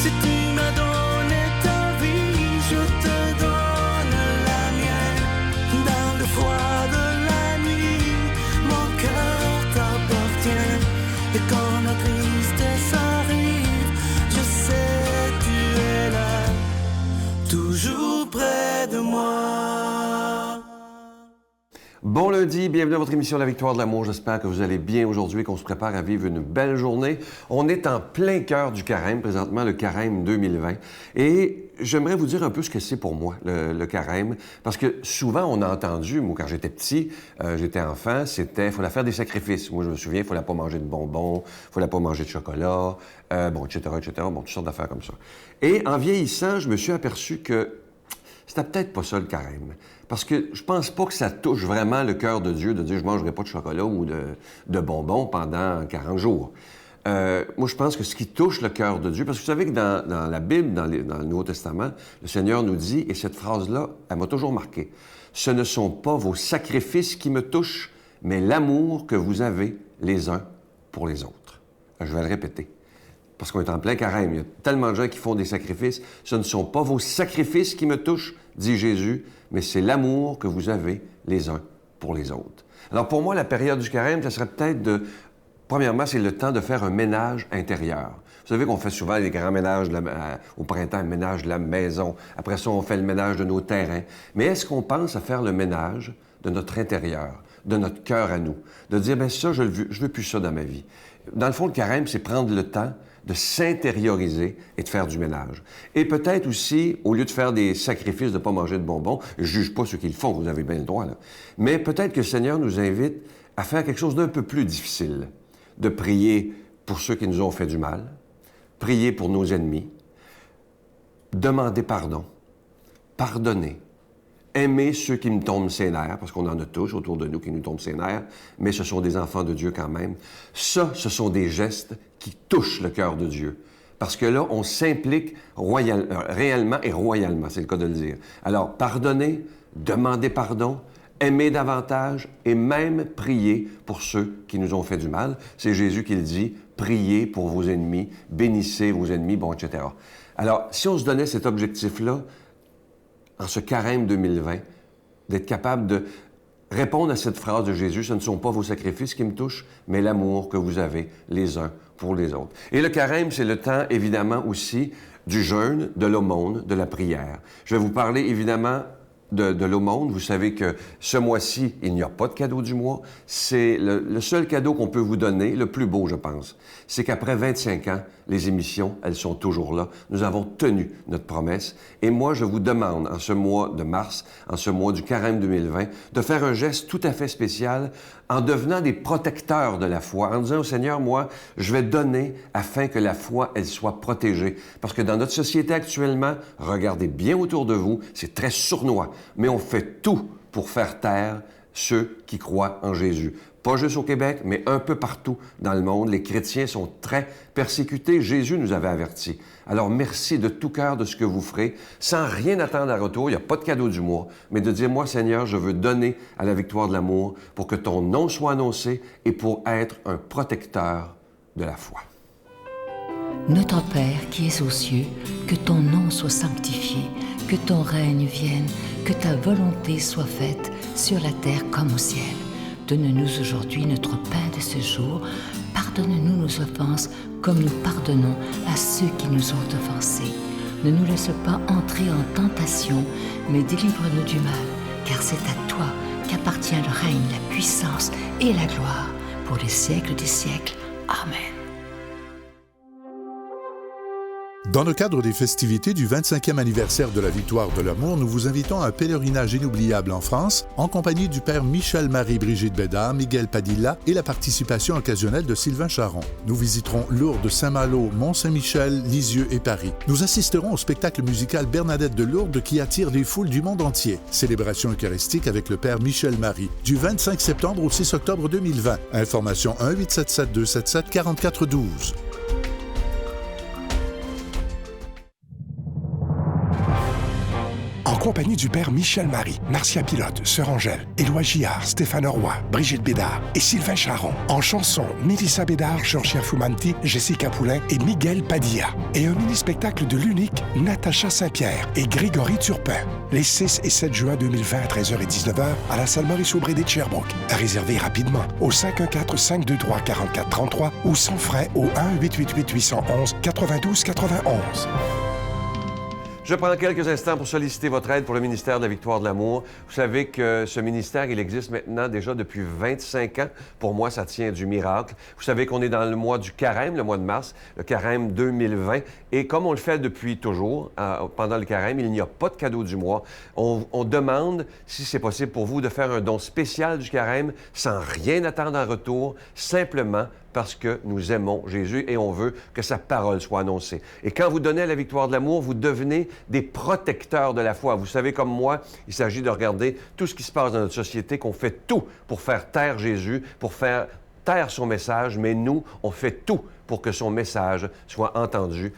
Si tu m'as donné ta vie, je te donne la mienne. Dans le froid de la nuit, mon cœur t'appartient. Et quand la tristesse arrive, je sais tu es là, toujours près de moi. Bon lundi, bienvenue à votre émission La Victoire de l'amour. J'espère que vous allez bien aujourd'hui et qu'on se prépare à vivre une belle journée. On est en plein cœur du carême, présentement le carême 2020. Et j'aimerais vous dire un peu ce que c'est pour moi, le carême. Parce que souvent, on a entendu, moi quand j'étais petit, j'étais enfant, il fallait faire des sacrifices. Moi, je me souviens, il ne fallait pas manger de bonbons, il ne fallait pas manger de chocolat, etc., toutes sortes d'affaires comme ça. Et en vieillissant, je me suis aperçu que c'était peut-être pas ça le carême. Parce que je pense pas que ça touche vraiment le cœur de Dieu de dire « je ne mangerai pas de chocolat ou de bonbons pendant 40 jours ». Moi, je pense que ce qui touche le cœur de Dieu, parce que vous savez que dans la Bible, dans le Nouveau Testament, le Seigneur nous dit, et cette phrase-là, elle m'a toujours marqué, « Ce ne sont pas vos sacrifices qui me touchent, mais l'amour que vous avez les uns pour les autres. » Je vais le répéter. Parce qu'on est en plein carême. Il y a tellement de gens qui font des sacrifices. Ce ne sont pas vos sacrifices qui me touchent, dit Jésus, mais c'est l'amour que vous avez les uns pour les autres. Alors pour moi, la période du carême, ça serait peut-être premièrement, c'est le temps de faire un ménage intérieur. Vous savez qu'on fait souvent les grands ménages au printemps, le ménage de la maison. Après ça, on fait le ménage de nos terrains. Mais est-ce qu'on pense à faire le ménage de notre intérieur, de notre cœur à nous? De dire, bien ça, je veux plus ça dans ma vie. Dans le fond, le carême, c'est prendre le temps de s'intérioriser et de faire du ménage. Et peut-être aussi, au lieu de faire des sacrifices de ne pas manger de bonbons, je ne juge pas ceux qui le font, vous avez bien le droit, là. Mais peut-être que le Seigneur nous invite à faire quelque chose d'un peu plus difficile, de prier pour ceux qui nous ont fait du mal, prier pour nos ennemis, demander pardon, pardonner, aimer ceux qui nous tombent ses nerfs, parce qu'on en a tous autour de nous qui nous tombent ses nerfs, mais ce sont des enfants de Dieu quand même. Ça, ce sont des gestes qui touchent le cœur de Dieu. Parce que là, on s'implique réellement et royalement, c'est le cas de le dire. Alors, pardonner, demander pardon, aimer davantage et même prier pour ceux qui nous ont fait du mal. C'est Jésus qui le dit, priez pour vos ennemis, bénissez vos ennemis, bon, etc. Alors, si on se donnait cet objectif-là, en ce carême 2020, d'être capable de répondre à cette phrase de Jésus, ce ne sont pas vos sacrifices qui me touchent, mais l'amour que vous avez les uns pour les autres. Et le carême, c'est le temps, évidemment, aussi du jeûne, de l'aumône, de la prière. Je vais vous parler, évidemment, de l'aumône. Vous savez que ce mois-ci, il n'y a pas de cadeau du mois. C'est le seul cadeau qu'on peut vous donner, le plus beau, je pense. C'est qu'après 25 ans, les émissions, elles sont toujours là. Nous avons tenu notre promesse. Et moi, je vous demande, en ce mois de mars, en ce mois du carême 2020, de faire un geste tout à fait spécial en devenant des protecteurs de la foi, en disant au Seigneur, moi, je vais donner afin que la foi, elle soit protégée. Parce que dans notre société actuellement, regardez bien autour de vous, c'est très sournois, mais on fait tout pour faire taire ceux qui croient en Jésus. Pas juste au Québec, mais un peu partout dans le monde. Les chrétiens sont très persécutés. Jésus nous avait avertis. Alors, merci de tout cœur de ce que vous ferez, sans rien attendre à retour. Il n'y a pas de cadeau du mois, mais de dire, moi, Seigneur, je veux donner à la victoire de l'amour pour que ton nom soit annoncé et pour être un protecteur de la foi. Notre Père qui es aux cieux, que ton nom soit sanctifié, que ton règne vienne, que ta volonté soit faite sur la terre comme au ciel. Donne-nous aujourd'hui notre pain de ce jour. Pardonne-nous nos offenses comme nous pardonnons à ceux qui nous ont offensés. Ne nous laisse pas entrer en tentation, mais délivre-nous du mal, car c'est à toi qu'appartient le règne, la puissance et la gloire pour les siècles des siècles. Amen. Dans le cadre des festivités du 25e anniversaire de la Victoire de l'amour, nous vous invitons à un pèlerinage inoubliable en France, en compagnie du père Michel-Marie-Brigitte Bédard, Miguel Padilla et la participation occasionnelle de Sylvain Charon. Nous visiterons Lourdes, Saint-Malo, Mont-Saint-Michel, Lisieux et Paris. Nous assisterons au spectacle musical Bernadette de Lourdes qui attire les foules du monde entier. Célébration eucharistique avec le père Michel-Marie, du 25 septembre au 6 octobre 2020. Information 1-877-277-4412. En compagnie du père Michel Marie, Marcia Pilote, Sœur Angèle, Éloi Gillard, Stéphane Roy, Brigitte Bédard et Sylvain Charon. En chanson, Mélissa Bédard, Jean-Pierre Fumanti, Jessica Poulain et Miguel Padilla. Et un mini-spectacle de l'unique Natacha Saint-Pierre et Grégory Turpin. Les 6 et 7 juin 2020 à 13h et 19h à la salle Maurice-Aubry de Sherbrooke. À réserver rapidement au 514-523-4433 ou sans frais au 1-888-811-92-91. Je prends quelques instants pour solliciter votre aide pour le ministère de la Victoire de l'Amour. Vous savez que ce ministère, il existe maintenant déjà depuis 25 ans. Pour moi, ça tient du miracle. Vous savez qu'on est dans le mois du carême, le mois de mars, le carême 2020. Et comme on le fait depuis toujours, pendant le carême, il n'y a pas de cadeau du mois. On demande, si c'est possible pour vous, de faire un don spécial du carême sans rien attendre en retour, simplement parce que nous aimons Jésus et on veut que sa parole soit annoncée. Et quand vous donnez à la Victoire de l'Amour, vous devenez des protecteurs de la foi. Vous savez, comme moi, il s'agit de regarder tout ce qui se passe dans notre société, qu'on fait tout pour faire taire Jésus, pour faire taire son message, mais nous, on fait tout pour que son message soit entendu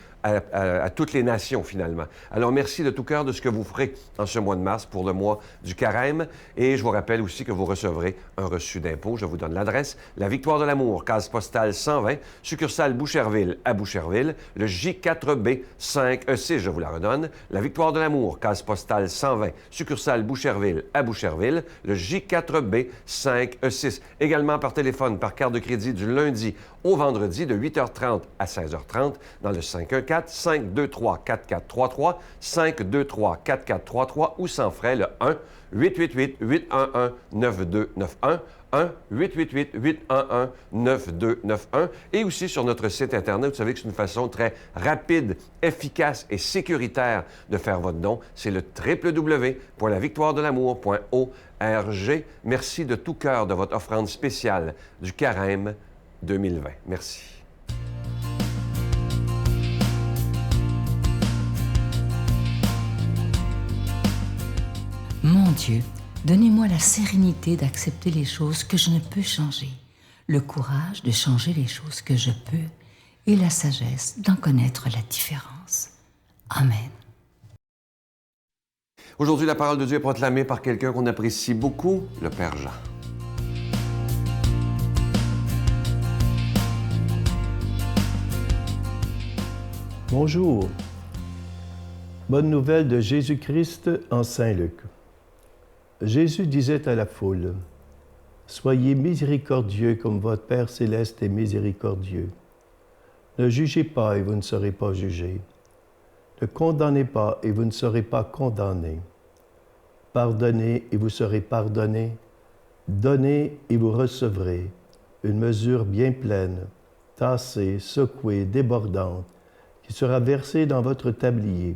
à toutes les nations, finalement. Alors, merci de tout cœur de ce que vous ferez en ce mois de mars pour le mois du carême. Et je vous rappelle aussi que vous recevrez un reçu d'impôt. Je vous donne l'adresse. La Victoire de l'Amour, case postale 120, succursale Boucherville à Boucherville, le J4B 5E6, je vous la redonne. La Victoire de l'Amour, case postale 120, succursale Boucherville à Boucherville, le J4B 5E6. Également par téléphone, par carte de crédit du lundi au vendredi de 8h30 à 16h30 dans le 514-523-4433, 523-4433 ou sans frais le 1-888-811-9291, 1-888-811-9291 et aussi sur notre site Internet. Vous savez que c'est une façon très rapide, efficace et sécuritaire de faire votre don. C'est le www.lavictoiredelamour.org. Merci de tout cœur de votre offrande spéciale du carême 2020. Merci. Mon Dieu, donnez-moi la sérénité d'accepter les choses que je ne peux changer, le courage de changer les choses que je peux et la sagesse d'en connaître la différence. Amen. Aujourd'hui, la parole de Dieu est proclamée par quelqu'un qu'on apprécie beaucoup, le Père Jean. Bonjour. Bonne nouvelle de Jésus-Christ en Saint-Luc. Jésus disait à la foule, « Soyez miséricordieux comme votre Père céleste est miséricordieux. Ne jugez pas et vous ne serez pas jugés. Ne condamnez pas et vous ne serez pas condamnés. Pardonnez et vous serez pardonnés. Donnez et vous recevrez une mesure bien pleine, tassée, secouée, débordante, qui sera versée dans votre tablier.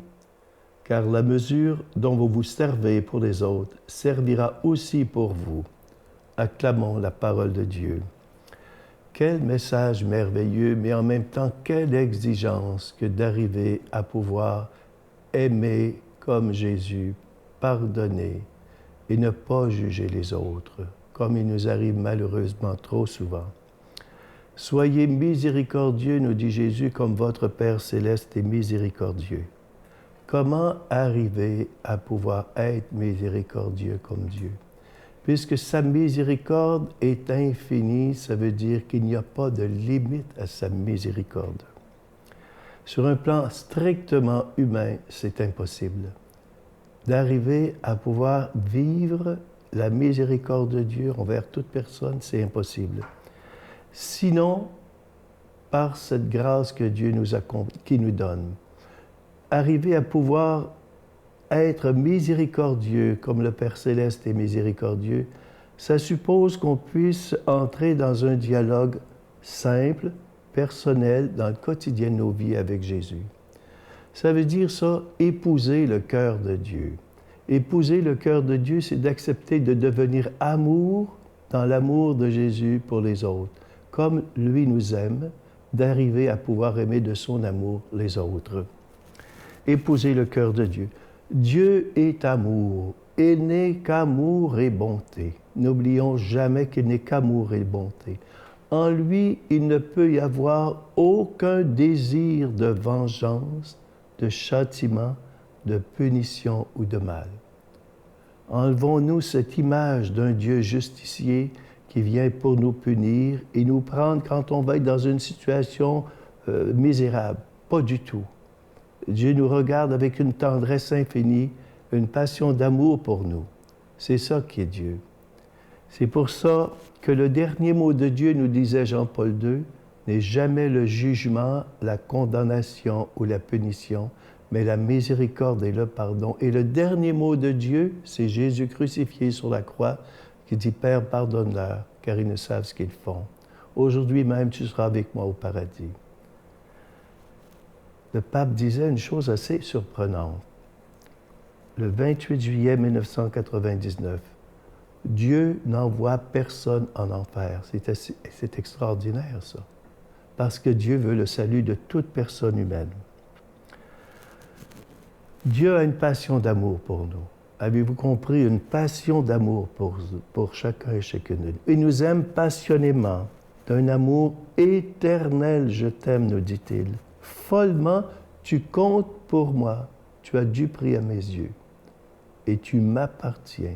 Car la mesure dont vous vous servez pour les autres servira aussi pour vous. » Acclamons la parole de Dieu. Quel message merveilleux, mais en même temps, quelle exigence que d'arriver à pouvoir aimer comme Jésus, pardonner et ne pas juger les autres, comme il nous arrive malheureusement trop souvent. Soyez miséricordieux, nous dit Jésus, comme votre Père céleste est miséricordieux. Comment arriver à pouvoir être miséricordieux comme Dieu? Puisque sa miséricorde est infinie, ça veut dire qu'il n'y a pas de limite à sa miséricorde. Sur un plan strictement humain, c'est impossible. D'arriver à pouvoir vivre la miséricorde de Dieu envers toute personne, c'est impossible. Sinon, par cette grâce que Dieu qui nous donne, arriver à pouvoir être miséricordieux comme le Père Céleste est miséricordieux, ça suppose qu'on puisse entrer dans un dialogue simple, personnel, dans le quotidien de nos vies avec Jésus. Ça veut dire ça, épouser le cœur de Dieu. Épouser le cœur de Dieu, c'est d'accepter de devenir amour dans l'amour de Jésus pour les autres. Comme lui nous aime, d'arriver à pouvoir aimer de son amour les autres. Épouser le cœur de Dieu. Dieu est amour. Il n'est qu'amour et bonté. N'oublions jamais qu'il n'est qu'amour et bonté. En lui, il ne peut y avoir aucun désir de vengeance, de châtiment, de punition ou de mal. Enlevons-nous cette image d'un Dieu justicier qui vient pour nous punir et nous prendre quand on va être dans une situation misérable. Pas du tout. Dieu nous regarde avec une tendresse infinie, une passion d'amour pour nous. C'est ça qui est Dieu. C'est pour ça que le dernier mot de Dieu, nous disait Jean-Paul II, n'est jamais le jugement, la condamnation ou la punition, mais la miséricorde et le pardon. Et le dernier mot de Dieu, c'est Jésus crucifié sur la croix qui dit « Père, pardonne-leur, car ils ne savent ce qu'ils font. Aujourd'hui même, tu seras avec moi au paradis. » Le pape disait une chose assez surprenante. Le 28 juillet 1999, Dieu n'envoie personne en enfer. C'est extraordinaire, ça. Parce que Dieu veut le salut de toute personne humaine. Dieu a une passion d'amour pour nous. Avez-vous compris? Une passion d'amour pour chacun et chacune de nous. Il nous aime passionnément, d'un amour éternel. Je t'aime, nous dit-il. Follement, tu comptes pour moi. Tu as du prix à mes yeux. Et tu m'appartiens.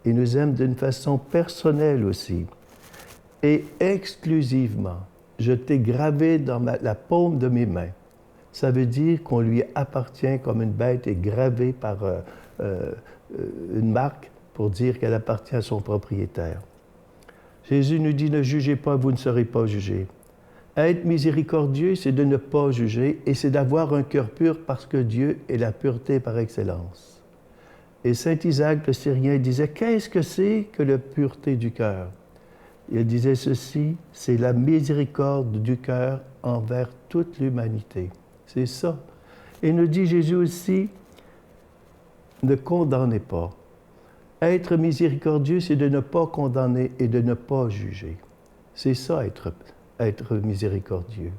Il nous aime d'une façon personnelle aussi. Et exclusivement, je t'ai gravé dans la paume de mes mains. Ça veut dire qu'on lui appartient comme une bête est gravée par une marque pour dire qu'elle appartient à son propriétaire. Jésus nous dit, ne jugez pas, vous ne serez pas jugés. Être miséricordieux, c'est de ne pas juger et c'est d'avoir un cœur pur parce que Dieu est la pureté par excellence. Et saint Isaac le Syrien disait, qu'est-ce que c'est que la pureté du cœur? Il disait ceci, c'est la miséricorde du cœur envers toute l'humanité. C'est ça. Et nous dit Jésus aussi, ne condamnez pas. Être miséricordieux, c'est de ne pas condamner et de ne pas juger. C'est ça, être miséricordieux.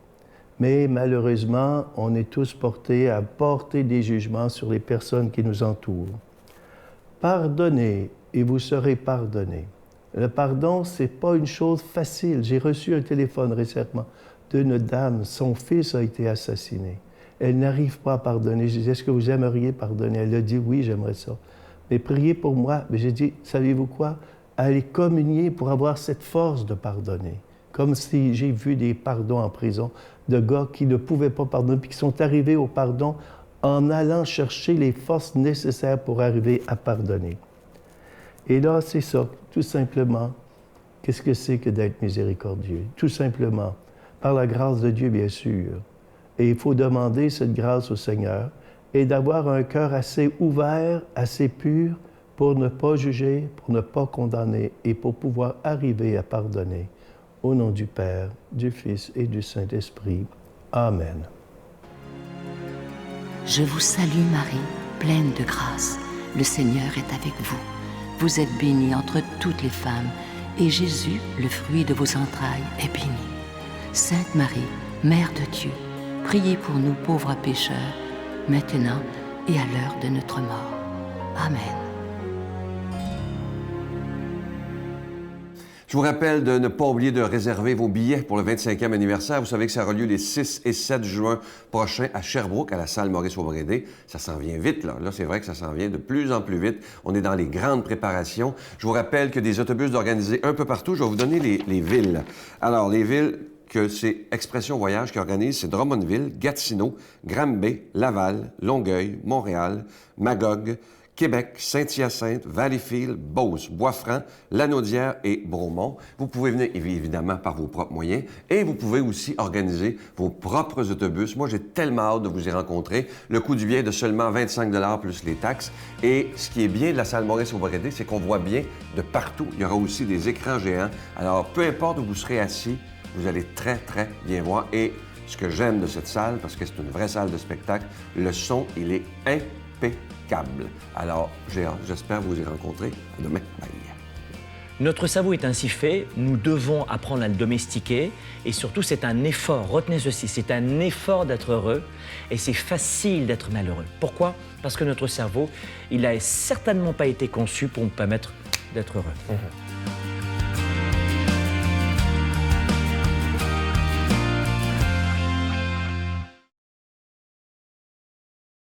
Mais malheureusement, on est tous portés à porter des jugements sur les personnes qui nous entourent. Pardonnez et vous serez pardonnés. Le pardon, ce n'est pas une chose facile. J'ai reçu un téléphone récemment d'une dame, son fils a été assassiné. Elle n'arrive pas à pardonner. Je dis, est-ce que vous aimeriez pardonner? Elle a dit, oui, j'aimerais ça. Mais priez pour moi. Mais j'ai dit, savez-vous quoi? Allez communier pour avoir cette force de pardonner. Comme si j'ai vu des pardons en prison de gars qui ne pouvaient pas pardonner puis qui sont arrivés au pardon en allant chercher les forces nécessaires pour arriver à pardonner. Et là, c'est ça, tout simplement. Qu'est-ce que c'est que d'être miséricordieux? Tout simplement, par la grâce de Dieu, bien sûr. Et il faut demander cette grâce au Seigneur et d'avoir un cœur assez ouvert, assez pur pour ne pas juger, pour ne pas condamner et pour pouvoir arriver à pardonner. Au nom du Père, du Fils et du Saint-Esprit. Amen. Je vous salue Marie, pleine de grâce. Le Seigneur est avec vous. Vous êtes bénie entre toutes les femmes, et Jésus, le fruit de vos entrailles, est béni. Sainte Marie, Mère de Dieu, priez pour nous pauvres pécheurs, maintenant et à l'heure de notre mort. Amen. Je vous rappelle de ne pas oublier de réserver vos billets pour le 25e anniversaire. Vous savez que ça aura lieu les 6 et 7 juin prochains à Sherbrooke, à la salle Maurice-Aubrédé. Ça s'en vient vite, là. Là, c'est vrai que ça s'en vient de plus en plus vite. On est dans les grandes préparations. Je vous rappelle que des autobus d'organisés un peu partout. Je vais vous donner les villes. Alors, les villes que c'est Expression Voyage qui organise, c'est Drummondville, Gatineau, Granby, Laval, Longueuil, Montréal, Magog, Québec, Saint-Hyacinthe, Valleyfield, Beauce, Bois-Franc, Lanaudière et Bromont. Vous pouvez venir évidemment par vos propres moyens et vous pouvez aussi organiser vos propres autobus. Moi, j'ai tellement hâte de vous y rencontrer. Le coût du billet est de seulement 25 $ plus les taxes. Et ce qui est bien de la salle Maurice-Aubrédé, c'est qu'on voit bien de partout. Il y aura aussi des écrans géants. Alors, peu importe où vous serez assis, vous allez très, très bien voir. Et ce que j'aime de cette salle, parce que c'est une vraie salle de spectacle, le son, il est impeccable. Alors, j'ai hâte, j'espère vous y rencontrer. À demain. Bye. Notre cerveau est ainsi fait, nous devons apprendre à le domestiquer et surtout c'est un effort, retenez ceci, c'est un effort d'être heureux et c'est facile d'être malheureux. Pourquoi? Parce que notre cerveau, il n'a certainement pas été conçu pour nous permettre d'être heureux.